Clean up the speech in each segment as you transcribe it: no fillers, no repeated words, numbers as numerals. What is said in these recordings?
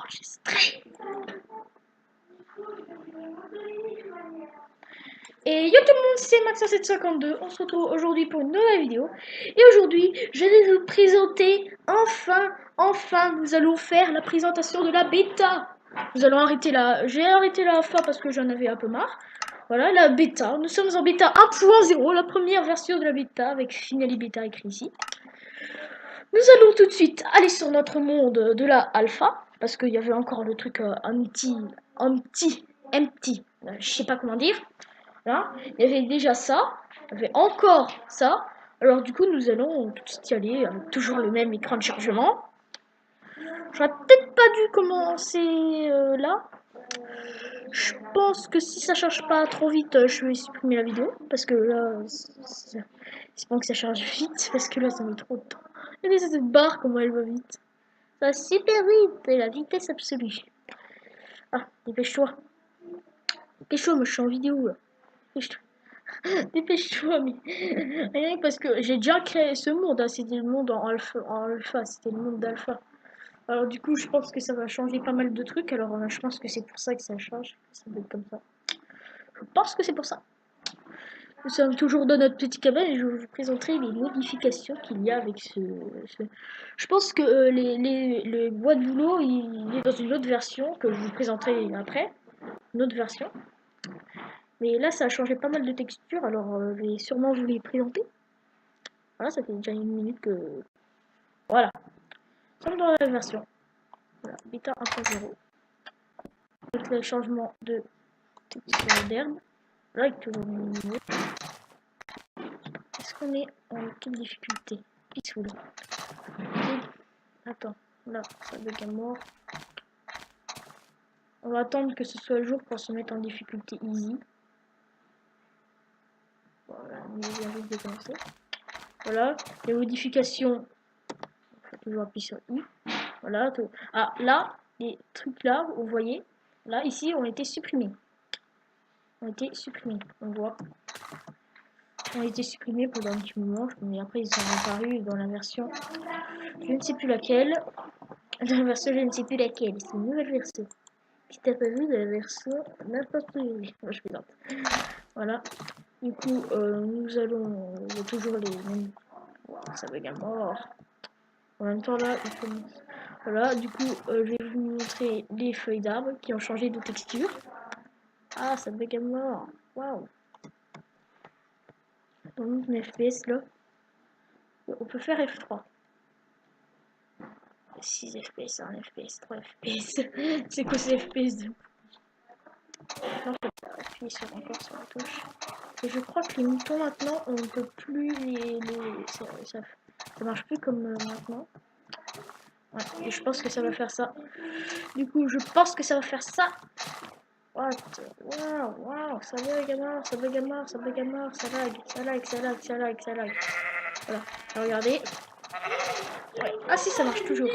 enregistrer. Et yo tout le monde, c'est Max752, on se retrouve aujourd'hui pour une nouvelle vidéo. Et aujourd'hui, je vais vous présenter, enfin, nous allons faire la présentation de la bêta. Nous allons arrêter j'ai arrêté la alpha parce que j'en avais un peu marre. Voilà, la bêta, nous sommes en bêta 1.0, la première version de la bêta avec Finally Beta écrit ici. Nous allons tout de suite aller sur notre monde de la alpha, parce qu'il y avait encore le truc empty, je sais pas comment dire. Là, il y avait déjà ça, il y avait encore ça. Alors du coup, nous allons tout de suite y aller avec toujours le même écran de chargement. J'aurais peut-être pas dû commencer là. Je pense que si ça charge pas trop vite, je vais supprimer la vidéo, parce que là, c'est bon que ça charge vite, parce que là, ça met trop de temps. Regardez cette barre, comment elle va vite. Ça va super vite, et la vitesse absolue. Ah, dépêche-toi. Dépêche-toi, moi je suis en vidéo là. Dépêche-toi. Dépêche-toi, mais rien que parce que j'ai déjà créé ce monde, hein. C'était le monde en alpha, c'était le monde d'alpha. Alors du coup, je pense que ça va changer pas mal de trucs, alors je pense que c'est pour ça que ça change, ça doit être comme ça. Je pense que c'est pour ça. Nous sommes toujours dans notre petit cabane et je vous présenterai les modifications qu'il y a avec ce... Je pense que les bois de boulot, il est dans une autre version que je vous présenterai après. Une autre version. Mais là, ça a changé pas mal de textures, alors je vais sûrement vous les présenter. Voilà, ça fait déjà une minute que... Voilà. Nous sommes dans la version. Voilà, bêta 1.0. Avec le changement de texture d'herbe. Là, avec toujours le niveau. Est-ce qu'on est en quelle difficulté? Peaceful. Attends, là, ça bug à mort. On va attendre que ce soit le jour pour se mettre en difficulté easy. Voilà, on vient juste de commencer. Voilà, les modifications. Il faut toujours appuyer sur I. Voilà, tout. Ah, là, les trucs là, vous voyez, là, ici, ont été supprimés. On voit. Ont été supprimés pendant un petit moment, mais après ils sont apparus dans la version, je ne sais plus laquelle. Dans la version, je ne sais plus laquelle, c'est une nouvelle version. Si t'as pas vu de la version, n'importe où. Moi je plaisante. Voilà. Du coup, nous allons, il y a toujours les mêmes. Wow, ça bug à mort. En même temps là, il commence. Voilà, du coup, je vais vous montrer les feuilles d'arbres qui ont changé de texture. Ah, ça bug à mort. Waouh. On monte une FPS là. On peut faire F3. 6 FPS, 1 FPS, 3 FPS. C'est quoi ces FPS de... Non, faut appuyer encore sur la touche. Et je crois que les moutons maintenant, on ne peut plus ça marche plus comme maintenant. Ouais, et je pense que ça va faire ça. Du coup, je pense que ça va faire ça. What? Waouh, ça bug à mort, ça bug à mort, ça bug à mort, ça lag. Voilà, regardez. Ouais. Ah si, ça marche toujours.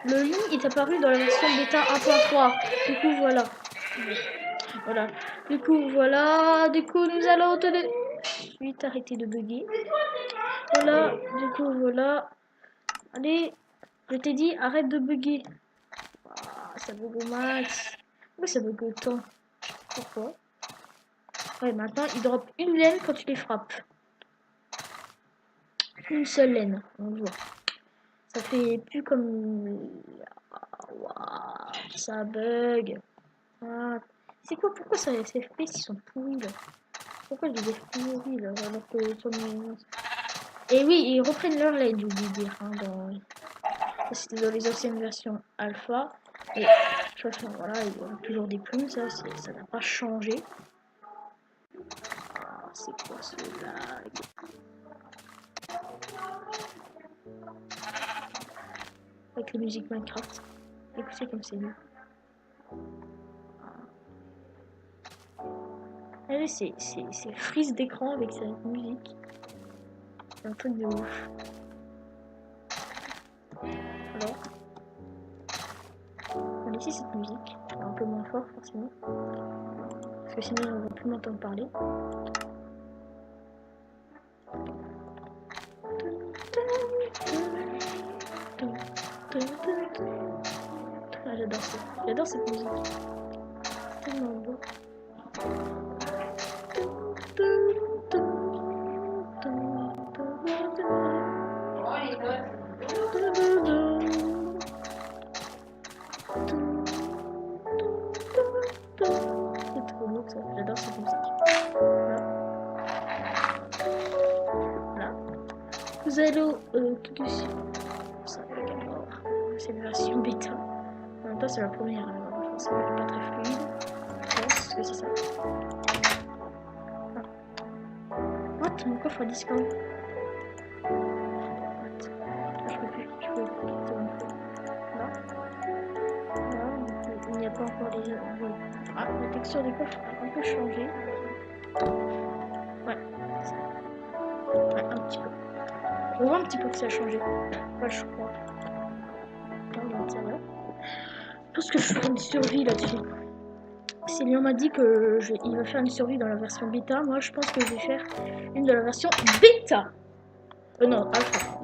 Le lit est apparu dans la version bêta 1.3. Du coup, voilà. Voilà. Du coup, nous allons te... Vite, arrêter de bugger. Voilà. Du coup, voilà. Allez. Je t'ai dit, arrête de bugger. Ah, ça bug au max. Pourquoi ça bug autant? Pourquoi? Ouais, maintenant, il drop une laine quand tu les frappes. Une seule laine. On voit. Ça fait plus comme... Wow, ça bug. Ah, c'est quoi? Pourquoi ça, les FPS ils sont pourris là? Pourquoi je les ai pourris là alors que et oui, ils reprennent leur laine, j'ai oublié de dire. Hein, c'était dans les anciennes versions alpha. Et de toute façon, voilà, il y a toujours des plumes, ça n'a pas changé. Ah, c'est quoi ce lag? Avec la musique Minecraft. Écoutez comme c'est mieux. Ah, c'est frise d'écran avec cette musique. C'est un truc de ouf. Alors, on ici cette musique, un peu moins fort forcément, parce que sinon on va plus m'entendre parler. danser. J'adore cette musique. C'est tellement beau. C'est trop beau ça. J'adore cette musique. Voilà. Vous allez tout dessus. Ça, c'est une version bêta. En même temps, c'est la première. Alors forcément, elle n'est pas très fluide. Je pense que c'est ça. What? Mon coffre a disparu. What? Je peux plus. Je peux plus quitter mon coffre. Là. Là. Il n'y a pas encore les. Ah, la texture du coffre a un peu changé. Ouais. Ouais, un petit peu. On voit un petit peu que ça a changé. Ouais, je crois. Je pense que je ferai une survie là-dessus. Céline m'a dit que il va faire une survie dans la version bêta. Moi, je pense que je vais faire une de la version bêta. Non, alpha.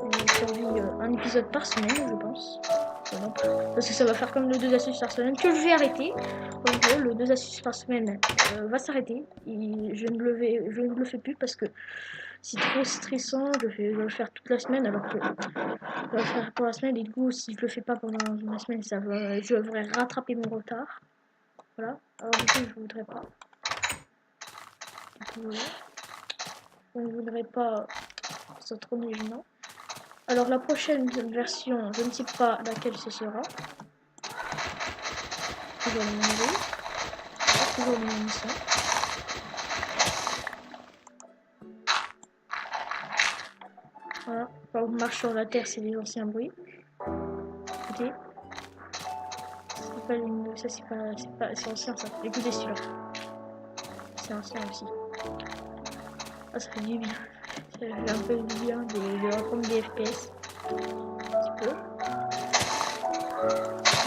Une survie, un épisode par semaine, je pense. Non, parce que ça va faire comme le 2 astuces par semaine que je vais arrêter. En gros, le 2 astuces par semaine va s'arrêter. Je ne le fais plus parce que c'est trop stressant. Je vais le faire toute la semaine alors que je vais le faire pour la semaine. Et du coup, si je le fais pas pendant la semaine, je devrais rattraper mon retard. Voilà. Alors du coup, je voudrais pas. Voilà. Je ne voudrais pas. C'est trop gênant. Alors la prochaine version, je ne sais pas laquelle ce sera. Toujours le numéro. Toujours le même son. Voilà. Quand on marche sur la terre, c'est les anciens bruits. Ok. C'est pas une... Ça c'est pas. C'est ancien ça. Écoutez celui-là. C'est ancien aussi. Ah, ça fait du bien. Ça fait un peu du bien de reprendre des FPS. Un petit peu.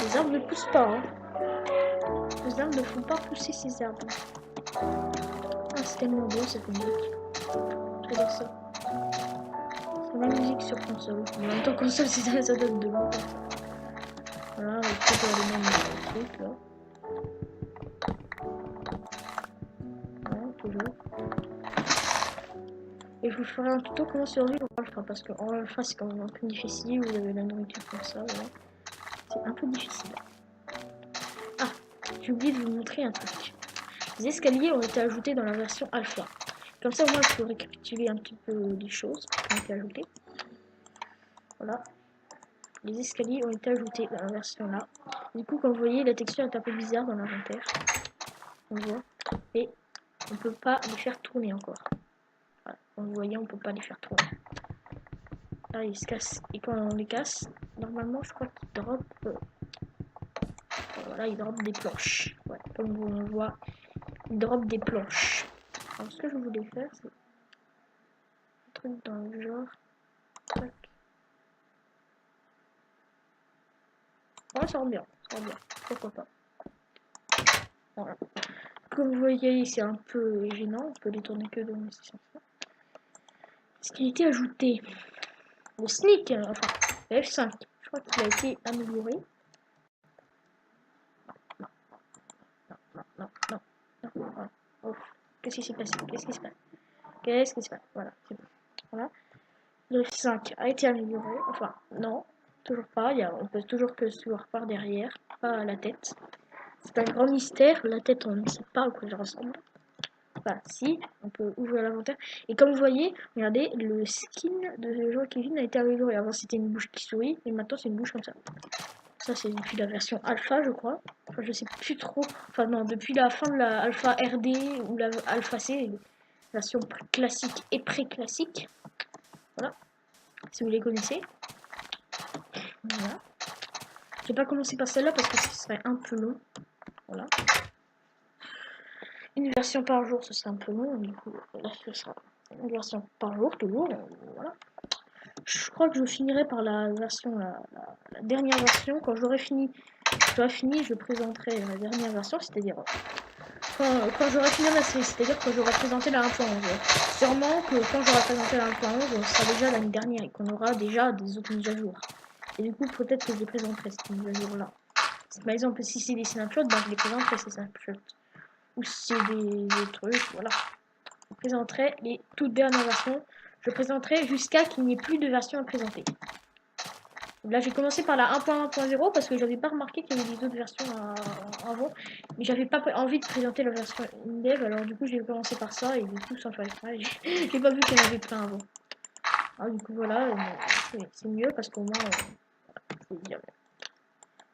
Les arbres ne poussent pas. Hein. Les arbres ne font pas pousser ces arbres. Ah, c'est tellement beau cette musique. J'adore ça. C'est la musique sur console. En même temps, console, ça donne de longtemps. Voilà, avec toujours les mêmes trucs là. Voilà, toujours. Et je vous ferai un tuto comment survivre en alpha parce qu'en alpha c'est quand même un peu difficile, vous avez la nourriture comme ça, voilà. C'est un peu difficile. Ah, j'ai oublié de vous montrer un truc. Les escaliers ont été ajoutés dans la version alpha. Comme ça, moi je peux récapituler un petit peu les choses qui ont été ajoutées. Voilà. Les escaliers ont été ajoutés dans la version là. Du coup, comme vous voyez, la texture est un peu bizarre dans l'inventaire. On voit. Et on peut pas les faire tourner encore. Voilà. Comme vous voyez, on peut pas les faire tourner. Là, ils se cassent. Et quand on les casse, normalement, je crois qu'ils drop. Voilà, ils drop des planches. Ouais, comme on voit, ils drop des planches. Alors, ce que je voulais faire, c'est un truc dans le genre. Tac. Ouais, ça rend bien. Ça rend bien. Pourquoi pas. Voilà. Comme vous voyez, c'est un peu gênant. On peut les tourner que dans les sens. Ce qui a été ajouté. Le sneak, enfin, le F5, je crois qu'il a été amélioré. Non. Oh. Qu'est-ce qui s'est passé? Qu'est-ce qui se passe? Voilà, c'est bon. Voilà. Le F5 a été amélioré. Enfin, non, toujours pas. On peut toujours que se voir par derrière, pas la tête. C'est un grand mystère. La tête, on ne sait pas à quoi elle ressemble. Enfin, si, on peut ouvrir l'inventaire. Et comme vous voyez, regardez, le skin de Jean Kevin a été amélioré. Avant, c'était une bouche qui sourit, et maintenant, c'est une bouche comme ça. Ça, c'est depuis la version alpha, je crois. Enfin, je sais plus trop. Enfin, non, depuis la fin de la alpha RD ou la alpha C, version classique et pré-classique. Voilà. Si vous les connaissez. Voilà. Je vais pas commencer par celle-là parce que ce serait un peu long. Voilà. Une version par jour, ce serait un peu long. Du coup, là, ce sera une version par jour, toujours. Voilà. Je crois que je finirai par la version, la dernière version. Quand j'aurai fini, je présenterai la dernière version, c'est-à-dire quand j'aurai fini la série, c'est-à-dire quand j'aurai présenté la 1.11. Sûrement que quand j'aurai présenté la 1.11, on sera déjà l'année dernière et qu'on aura déjà des autres mises à jour. Et du coup, peut-être que je les présenterai cette mise à jour-là. Par exemple, si c'est des snapshots, ben, je les présenterai ces snapshots. Ou si c'est des trucs, voilà. Je présenterai les toutes dernières versions. Je présenterai jusqu'à qu'il n'y ait plus de versions à présenter. Là, j'ai commencé par la 1.1.0 parce que j'avais pas remarqué qu'il y avait des autres versions avant. Mais j'avais pas envie de présenter la version in-dev, alors du coup, j'ai commencé par ça et du coup, sans faire exprès, j'ai pas vu qu'il y en avait plein avant. Alors, du coup, voilà, c'est mieux parce qu'au moins, je vais dire.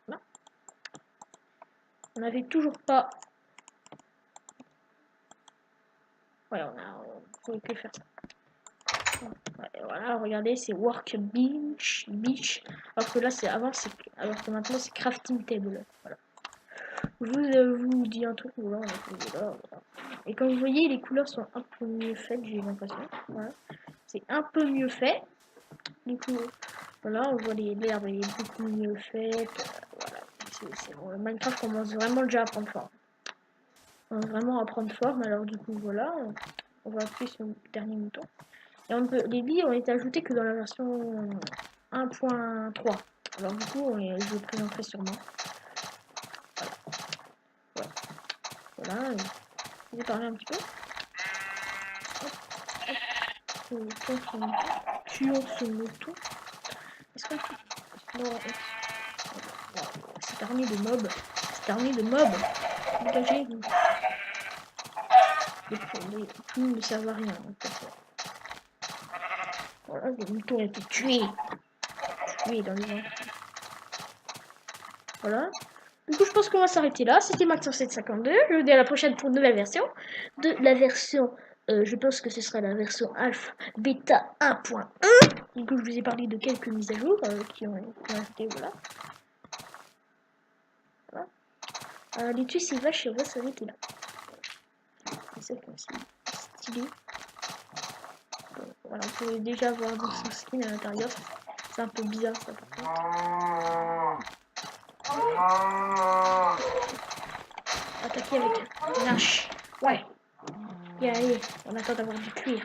Voilà. On n'avait toujours pas. Ouais, on pouvait que faire ça. Ouais, voilà, regardez, c'est Work Beach. Alors que là, alors que maintenant, c'est Crafting Table. Voilà. Je vous dis un truc, voilà, voilà. Et comme vous voyez, les couleurs sont un peu mieux faites, j'ai l'impression. Voilà. C'est un peu mieux fait. Du coup, voilà, on voit l'herbe, elle est beaucoup mieux faite. Voilà. Minecraft commence vraiment déjà à prendre forme. On va vraiment à prendre forme, alors du coup, voilà. On va appuyer sur le dernier bouton. Et les billes ont été ajoutées que dans la version 1.3. Alors du coup, je le présenterai sûrement. Voilà. Je vais parler un petit peu. Tuons ce mouton. Est-ce qu'on peut... Non, c'est armé de mobs. C'est armé de mobs. Dégagez-vous. Les poules ne servent à rien. Voilà, le mouton a été tué. Tué dans les ventres. Voilà. Du coup, je pense qu'on va s'arrêter là. C'était Max752. Je vous dis à la prochaine pour une nouvelle version. De la version, je pense que ce sera la version alpha bêta 1.1. Du coup, je vous ai parlé de quelques mises à jour qui ont été, voilà. Voilà. Les tuer ces vaches, on va s'arrêter là. C'est ça comme c'est stylé. Voilà, on peut déjà voir son skin à l'intérieur. C'est un peu bizarre ça par contre. Attaquer avec une hache. Ouais. Et allez, on attend d'avoir du cuir.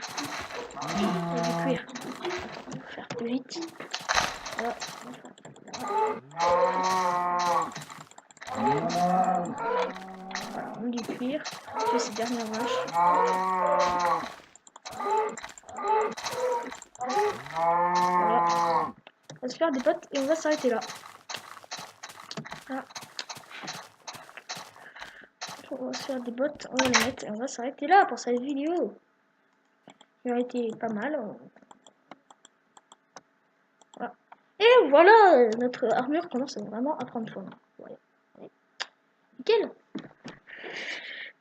Du cuir. On va faire plus vite. Voilà. Voilà, on du cuir. Je fais ces dernières vaches. Voilà. On va se faire des potes et on va s'arrêter là. Voilà. On va se faire des bottes, on va les mettre et on va s'arrêter là pour cette vidéo. Qui a été pas mal. Voilà. Et voilà, notre armure commence vraiment à prendre forme. Ouais. Nickel.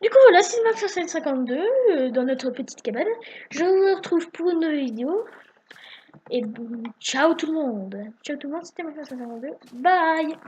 Du coup voilà, c'est Max752 dans notre petite cabane. Je vous retrouve pour une nouvelle vidéo. Et ciao tout le monde. Ciao tout le monde, c'était Max752. Bye.